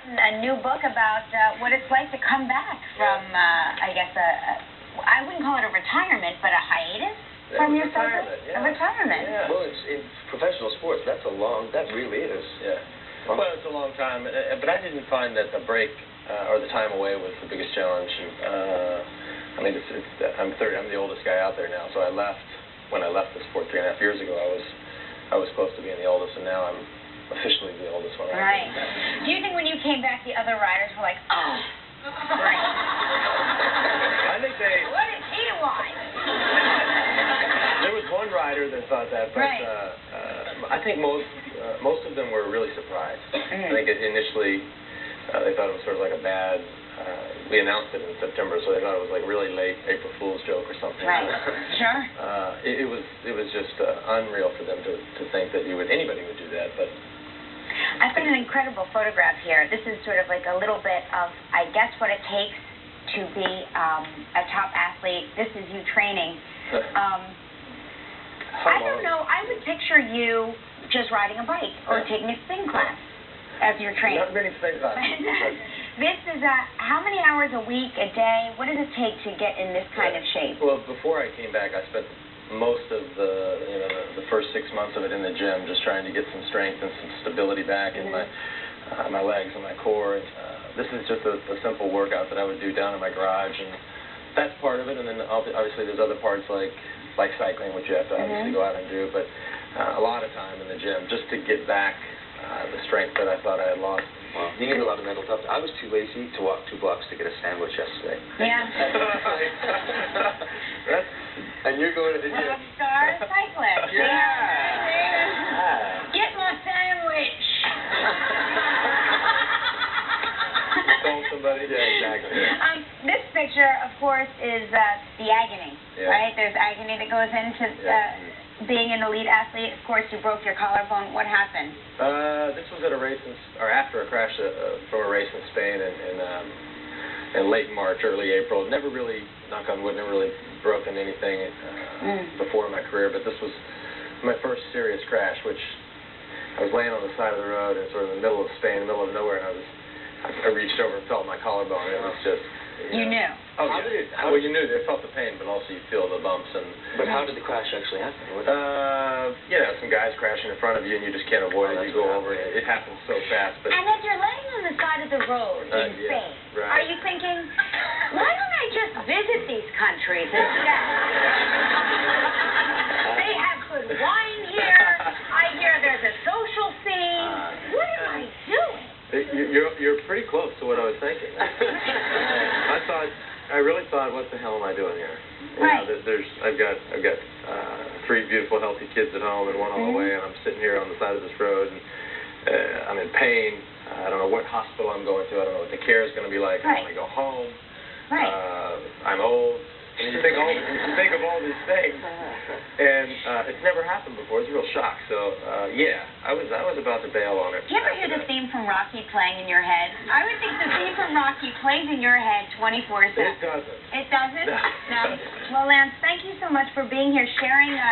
written a new book about what it's like to come back from, I guess, I wouldn't call it a retirement, but a hiatus from your retirement. A retirement. Yeah. Well, it's in professional sports. That really is. Yeah. Well, it's a long time, but I didn't find that the break or the time away was the biggest challenge. I mean, I'm 30. I'm the oldest guy out there now, so I left when I left the sport 3.5 years ago. I was close to being the oldest, and now I'm officially the oldest one. Right. Do you think when you came back, the other riders were like, oh, right? I think they. What is he like? There was one rider that thought that, but right. I think most of them were really surprised. I think initially they thought it was sort of like a bad. We announced it in September, so they thought it was like really late April Fool's joke or something. Right. Sure. It was just unreal for them to think that anybody would do that, but. I've got an incredible photograph here. This is sort of like a little bit of, I guess, what it takes to be a top athlete. This is you training. I don't know. I would picture you just riding a bike or taking a spin class as you're training. Not many spin classes. This is how many hours a week, a day? What does it take to get in this kind of shape? Well, before I came back, I spent most of the first 6 months of it in the gym, just trying to get some strength and some stability back in my legs and my core. This is just a simple workout that I would do down in my garage, and that's part of it. And then obviously there's other parts like cycling, which you have to obviously go out and do. But a lot of time in the gym just to get back the strength that I thought I had lost. Wow. You need a lot of mental toughness. I was too lazy to walk 2 blocks to get a sandwich yesterday. Yeah. And you're going to the gym. Rockstar cyclist. Yeah. Get my sandwich. Told somebody. Yeah, exactly. This picture, of course, is the agony, right? There's agony that goes into being an elite athlete. Of course, you broke your collarbone. What happened? This was at a race after a crash from a race in Spain in late March, early April. Never really, knock on wood, never really broken anything before in my career, but this was my first serious crash, which I was laying on the side of the road in sort of the middle of Spain, in the middle of nowhere, and I reached over and felt my collarbone. It was just... You knew. Oh, yeah. Well, you knew. They felt the pain, but also you feel the bumps. But how did the crash actually happen? Some guys crashing in front of you, and you just can't avoid it. You go over it. It happens so fast. But and as you're laying on the side of the road in Spain, are you thinking, why don't I just visit these countries instead? They have good wine here. I hear there's a social scene. What am I doing? You're pretty close to what I was thinking. I really thought, what the hell am I doing here? Right. I've got 3 beautiful, healthy kids at home and one on the way, and I'm sitting here on the side of this road, and I'm in pain. I don't know what hospital I'm going to. I don't know what the care is going to be like. I want to go home. Right. I'm old. And you think of all these things, and it's never happened before. It's a real shock. So I was about to bail on it. Do you ever hear the theme from Rocky playing in your head? I would think the theme from Rocky plays in your head 24/7. It doesn't. It doesn't? No. Well, Lance, thank you so much for being here, sharing your